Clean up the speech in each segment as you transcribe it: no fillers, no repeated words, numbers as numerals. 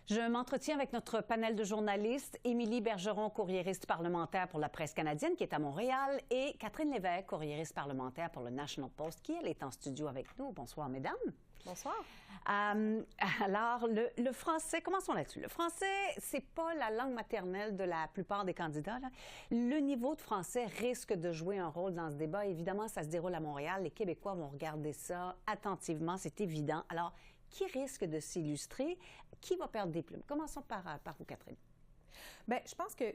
Je m'entretiens avec notre panel de journalistes, Émilie Bergeron, courriériste parlementaire pour la presse canadienne, qui est à Montréal, et Catherine Lévesque, courriériste parlementaire pour le National Post, qui, elle, est en studio avec nous. Bonsoir, mesdames. Bonsoir. Alors, le français, commençons là-dessus. Le français, c'est pas la langue maternelle de la plupart des candidats, là. Le niveau de français risque de jouer un rôle dans ce débat. Évidemment, ça se déroule à Montréal. Les Québécois vont regarder ça attentivement, c'est évident. Alors, qui risque de s'illustrer? Qui va perdre des plumes? Commençons par vous, Catherine. Bien, je pense que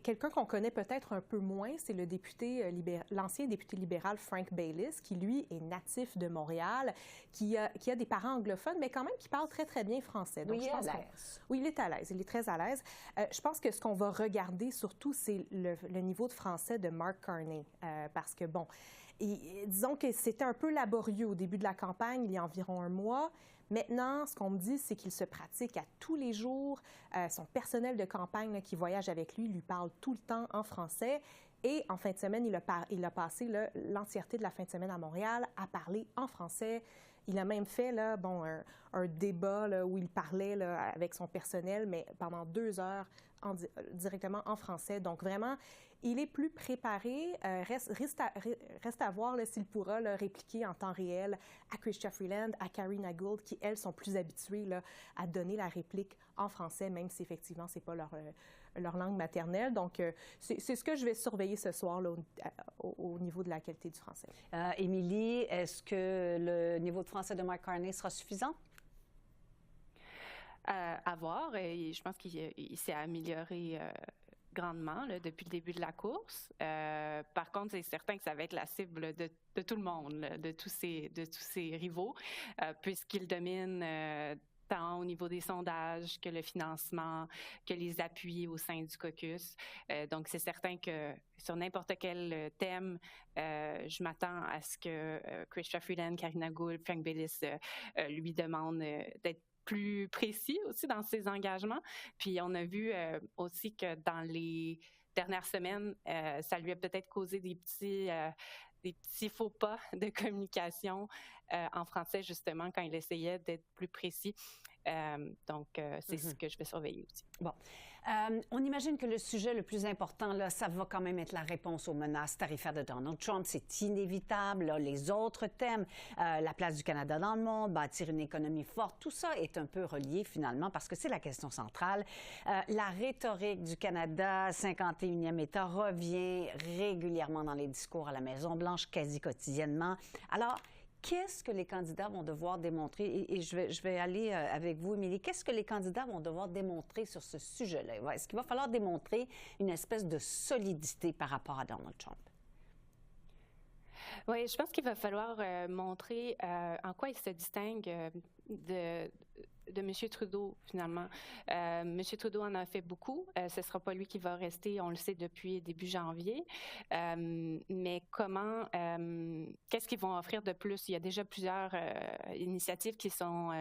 quelqu'un qu'on connaît peut-être un peu moins, c'est le député l'ancien député libéral Frank Baylis, qui, lui, est natif de Montréal, qui a des parents anglophones, mais quand même qui parle très, très bien français. Donc, oui, il est à l'aise. Oui, il est à l'aise. Il est très à l'aise. Je pense que ce qu'on va regarder surtout, c'est le niveau de français de Mark Carney, parce que, bon, disons que c'était un peu laborieux au début de la campagne, il y a environ un mois. Maintenant, ce qu'on me dit, c'est qu'il se pratique à tous les jours. Son personnel de campagne là, qui voyage avec lui parle tout le temps en français. Et en fin de semaine, il a passé l'entièreté de la fin de semaine à Montréal à parler en français. Il a même fait là, bon, un débat là, où il parlait là, avec son personnel, mais pendant 2 heures directement en français. Donc vraiment, il est plus préparé. Reste à voir s'il pourra là, répliquer en temps réel à Chrystia Freeland, à Karina Gould, qui, elles, sont plus habituées là, à donner la réplique en français, même si effectivement, ce n'est pas leur langue maternelle. Donc, c'est ce que je vais surveiller ce soir là, au niveau de la qualité du français. Émilie, est-ce que le niveau de français de Mark Carney sera suffisant? À voir. Et je pense qu'il s'est amélioré grandement là, depuis le début de la course. Par contre, c'est certain que ça va être la cible de tout le monde, là, de tous ses rivaux, puisqu'il domine tant au niveau des sondages que le financement, que les appuis au sein du caucus. Donc, c'est certain que sur n'importe quel thème, je m'attends à ce que Chrystia Freeland, Karina Gould, Frank Baylis lui demandent d'être plus précis aussi dans ses engagements. Puis on a vu aussi que dans les dernières semaines, ça lui a peut-être causé des petits faux pas de communication en français, justement, quand il essayait d'être plus précis. Donc, c'est ce que je vais surveiller aussi. Bon. On imagine que le sujet le plus important, là, ça va quand même être la réponse aux menaces tarifaires de Donald Trump. C'est inévitable. Là, les autres thèmes, la place du Canada dans le monde, bâtir une économie forte, tout ça est un peu relié finalement parce que c'est la question centrale. La rhétorique du Canada, 51e État, revient régulièrement dans les discours à la Maison-Blanche, quasi quotidiennement. Alors, qu'est-ce que les candidats vont devoir démontrer? Et je vais aller avec vous, Émilie. Qu'est-ce que les candidats vont devoir démontrer sur ce sujet-là? Est-ce qu'il va falloir démontrer une espèce de solidité par rapport à Donald Trump? Oui, je pense qu'il va falloir montrer en quoi il se distingue de M. Trudeau, finalement. M. Trudeau en a fait beaucoup. Ce ne sera pas lui qui va rester, on le sait, depuis début janvier. Mais comment, qu'est-ce qu'ils vont offrir de plus? Il y a déjà plusieurs initiatives qui sont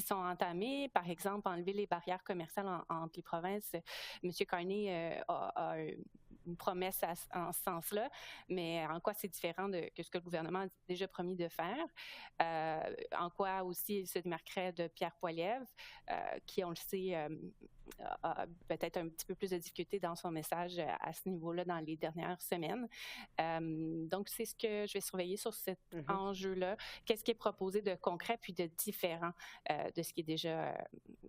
entamées. Par exemple, enlever les barrières commerciales entre les provinces. M. Carney a une promesse en ce sens-là, mais en quoi c'est différent que ce que le gouvernement a déjà promis de faire? En quoi aussi il se démarquerait de Pierre Poilievre, qui, on le sait, a peut-être un petit peu plus de difficultés dans son message à ce niveau-là dans les dernières semaines. Donc, c'est ce que je vais surveiller sur cet enjeu-là. Qu'est-ce qui est proposé de concret puis de différent de ce qui est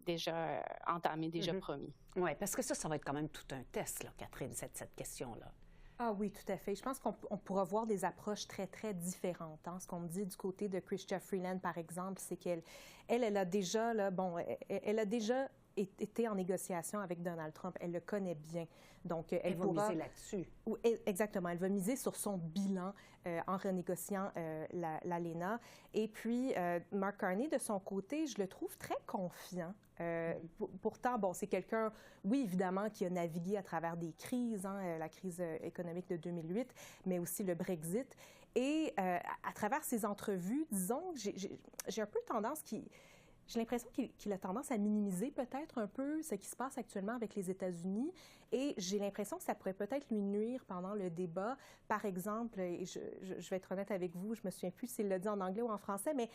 déjà entamé, déjà promis? Oui, parce que ça va être quand même tout un test, là, Catherine, cette question-là. Ah oui, tout à fait. Je pense qu'on pourra voir des approches très, très différentes. Hein. Ce qu'on me dit du côté de Chrystia Freeland, par exemple, c'est qu'elle a déjà, là, bon, elle a déjà été en négociation avec Donald Trump. Elle le connaît bien. Donc, elle va miser là-dessus. Oui, exactement. Elle va miser sur son bilan en renégociant l'ALENA. Et puis, Mark Carney, de son côté, je le trouve très confiant. Pourtant, bon, c'est quelqu'un, oui, évidemment, qui a navigué à travers des crises, hein, la crise économique de 2008, mais aussi le Brexit. Et à travers ses entrevues, disons, j'ai un peu tendance J'ai l'impression qu'il a tendance à minimiser peut-être un peu ce qui se passe actuellement avec les États-Unis et j'ai l'impression que ça pourrait peut-être lui nuire pendant le débat. Par exemple, et je vais être honnête avec vous, je me souviens plus s'il l'a dit en anglais ou en français, mais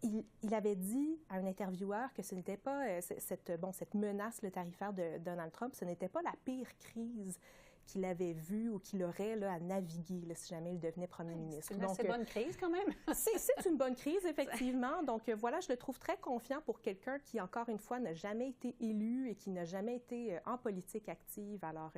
il avait dit à un intervieweur que ce n'était pas cette menace tarifaire de Donald Trump, ce n'était pas la pire crise qu'il avait vu ou qu'il aurait à naviguer si jamais il devenait premier ministre. C'est une assez bonne crise quand même. C'est une bonne crise, effectivement. Donc voilà, je le trouve très confiant pour quelqu'un qui, encore une fois, n'a jamais été élu et qui n'a jamais été en politique active. Alors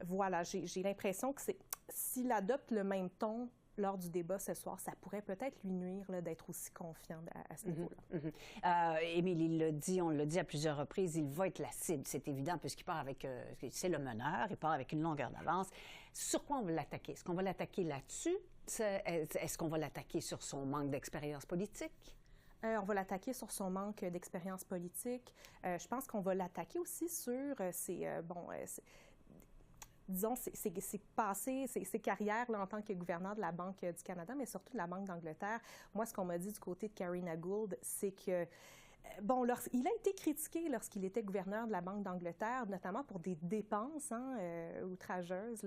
voilà, j'ai l'impression que s'il adopte le même ton lors du débat ce soir, ça pourrait peut-être lui nuire d'être aussi confiant à ce niveau-là. Émilie l'a dit, on l'a dit à plusieurs reprises, il va être la cible, c'est évident, puisqu'il part avec, c'est le meneur, il part avec une longueur d'avance. Sur quoi on va l'attaquer? Est-ce qu'on va l'attaquer là-dessus? Est-ce qu'on va l'attaquer sur son manque d'expérience politique? On va l'attaquer sur son manque d'expérience politique. Je pense qu'on va l'attaquer aussi sur disons, ses carrières en tant que gouverneur de la Banque du Canada, mais surtout de la Banque d'Angleterre. Moi, ce qu'on m'a dit du côté de Karina Gould, c'est que il a été critiqué lorsqu'il était gouverneur de la Banque d'Angleterre, notamment pour des dépenses outrageuses,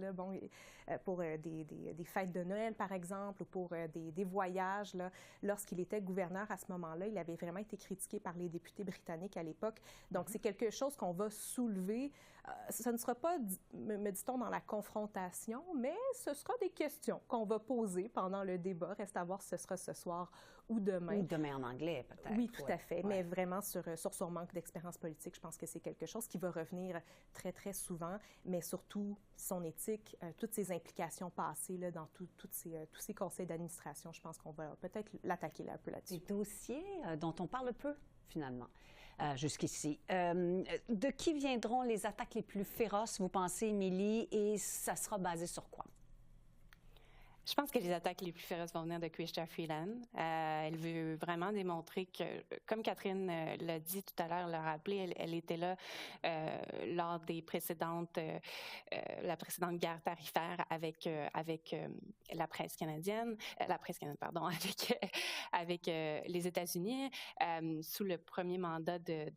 pour des fêtes de Noël, par exemple, ou pour des voyages. Lorsqu'il était gouverneur à ce moment-là, il avait vraiment été critiqué par les députés britanniques à l'époque. Donc, c'est quelque chose qu'on va soulever. Ce ne sera pas, me dit-on, dans la confrontation, mais ce sera des questions qu'on va poser pendant le débat. Reste à voir si ce sera ce soir ou demain. Ou demain en anglais, peut-être. Oui, tout à fait. Mais vraiment, sur son manque d'expérience politique, je pense que c'est quelque chose qui va revenir très, très souvent, mais surtout son éthique, toutes ses implications passées dans tous ces conseils d'administration. Je pense qu'on va peut-être l'attaquer un peu là-dessus. Des dossiers dont on parle peu, finalement. Jusqu'ici. De qui viendront les attaques les plus féroces, vous pensez, Émilie, et ça sera basé sur quoi? Je pense que les attaques les plus féroces vont venir de Chrystia Freeland. Elle veut vraiment démontrer que, comme Catherine l'a dit tout à l'heure, l'a rappelé, elle était là lors des la précédente guerre tarifaire avec la presse canadienne, avec les États-Unis, sous le premier mandat de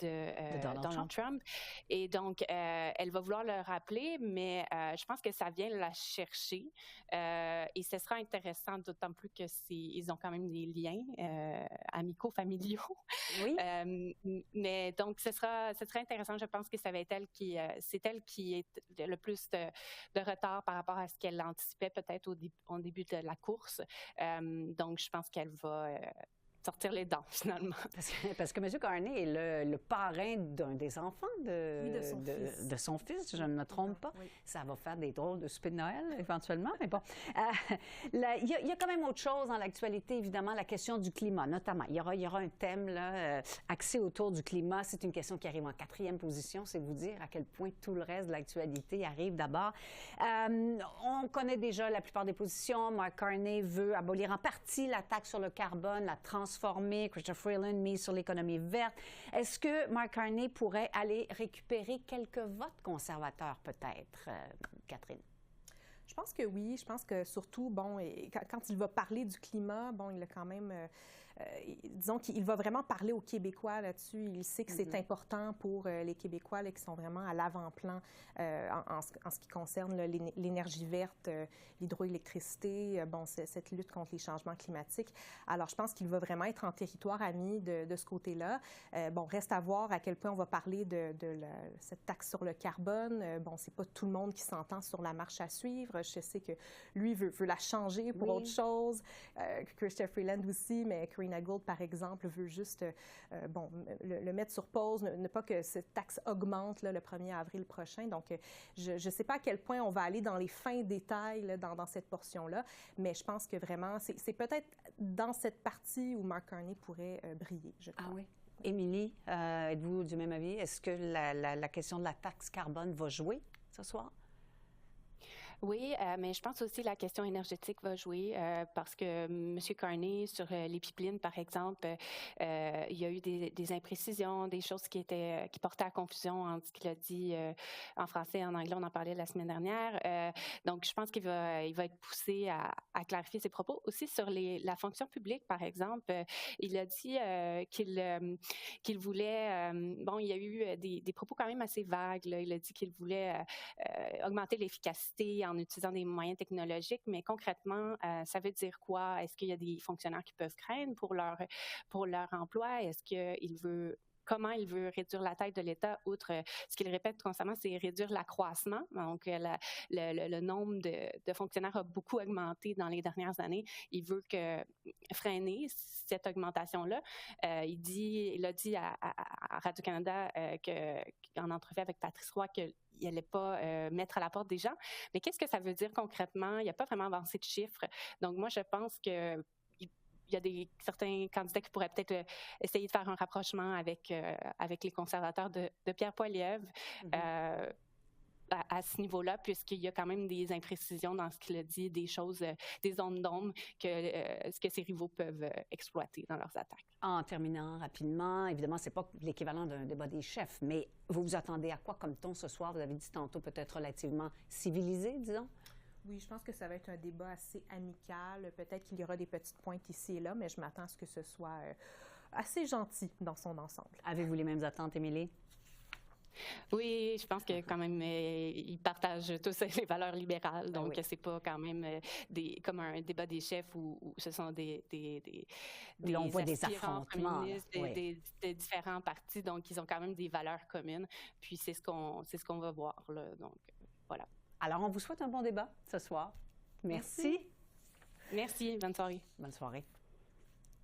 Donald Trump. Et donc, elle va vouloir le rappeler, mais je pense que ça vient la chercher. Et ce sera intéressant, d'autant plus que ils ont quand même des liens amicaux, familiaux. Oui. Mais donc, ce sera intéressant. Je pense que ça va être c'est elle qui est le plus de retard par rapport à ce qu'elle anticipait peut-être au début de la course. Donc, je pense qu'elle va sortir les dents, finalement. Parce que M. Carney est le parrain d'un des enfants de son fils, je ne me trompe pas. Oui. Ça va faire des drôles de souper de Noël, éventuellement, mais bon. Il y a quand même autre chose dans l'actualité, évidemment, la question du climat, notamment. Il y aura un thème axé autour du climat. C'est une question qui arrive en 4e position, c'est vous dire à quel point tout le reste de l'actualité arrive d'abord. On connaît déjà la plupart des positions. Mark Carney veut abolir en partie la taxe sur le carbone, la transformer. Chrystia Freeland mise sur l'économie verte. Est-ce que Mark Carney pourrait aller récupérer quelques votes conservateurs, peut-être, Catherine? Je pense que oui. Je pense que surtout, quand il va parler du climat, il a quand même... disons qu'il va vraiment parler aux Québécois là-dessus. Il sait que c'est important pour les Québécois qui sont vraiment à l'avant-plan en ce qui concerne l'énergie verte, l'hydroélectricité, cette lutte contre les changements climatiques. Alors, je pense qu'il va vraiment être en territoire ami de ce côté-là. Reste à voir à quel point on va parler de cette taxe sur le carbone. C'est pas tout le monde qui s'entend sur la marche à suivre. Je sais que lui veut la changer pour autre chose. Chrystia Freeland aussi, mais Karina Gould, par exemple, veut juste le mettre sur pause, ne pas que cette taxe augmente le 1er avril prochain. Donc, je ne sais pas à quel point on va aller dans les fins détails dans cette portion-là, mais je pense que vraiment, c'est peut-être dans cette partie où Mark Carney pourrait briller, je crois. Ah oui. Émilie, êtes-vous du même avis? Est-ce que la question de la taxe carbone va jouer ce soir? Oui, mais je pense aussi que la question énergétique va jouer parce que M. Carney, sur les pipelines, par exemple, il y a eu des imprécisions, des choses qui portaient à confusion entre ce qu'il a dit en français et en anglais. On en parlait la semaine dernière. Donc, je pense qu'il va être poussé à clarifier ses propos. Aussi, sur la fonction publique, par exemple, il a dit qu'il voulait... bon, il y a eu des propos quand même assez vagues, là. Il a dit qu'il voulait augmenter l'efficacité en utilisant des moyens technologiques, mais concrètement, ça veut dire quoi? Est-ce qu'il y a des fonctionnaires qui peuvent craindre pour leur emploi? Comment il veut réduire la taille de l'État, outre ce qu'il répète constamment, c'est réduire l'accroissement. Donc, le nombre de fonctionnaires a beaucoup augmenté dans les dernières années. Il veut freiner cette augmentation-là. Il a dit à Radio-Canada en entrevue avec Patrice Roy qu'il n'allait pas mettre à la porte des gens. Mais qu'est-ce que ça veut dire concrètement? Il n'y a pas vraiment avancé de chiffres. Donc, moi, je pense que il y a certains candidats qui pourraient peut-être essayer de faire un rapprochement avec les conservateurs de Pierre Poilievre à ce niveau-là, puisqu'il y a quand même des imprécisions dans ce qu'il a dit, des choses, des zones d'ombre ce que ses rivaux peuvent exploiter dans leurs attaques. En terminant rapidement, évidemment, c'est pas l'équivalent d'un débat des chefs, mais vous vous attendez à quoi comme ton ce soir? Vous avez dit tantôt peut-être relativement civilisé, disons? Oui, je pense que ça va être un débat assez amical. Peut-être qu'il y aura des petites pointes ici et là, mais je m'attends à ce que ce soit assez gentil dans son ensemble. Avez-vous les mêmes attentes, Émilie? Oui, je pense que quand même, ils partagent tous les valeurs libérales. Donc, c'est pas quand même comme un débat des chefs où ce sont où on voit des affrontements. De différents partis. Donc, ils ont quand même des valeurs communes. Puis, c'est ce qu'on va voir, là. Donc, voilà. Alors, on vous souhaite un bon débat ce soir. Merci. Merci. Bonne soirée. Bonne soirée.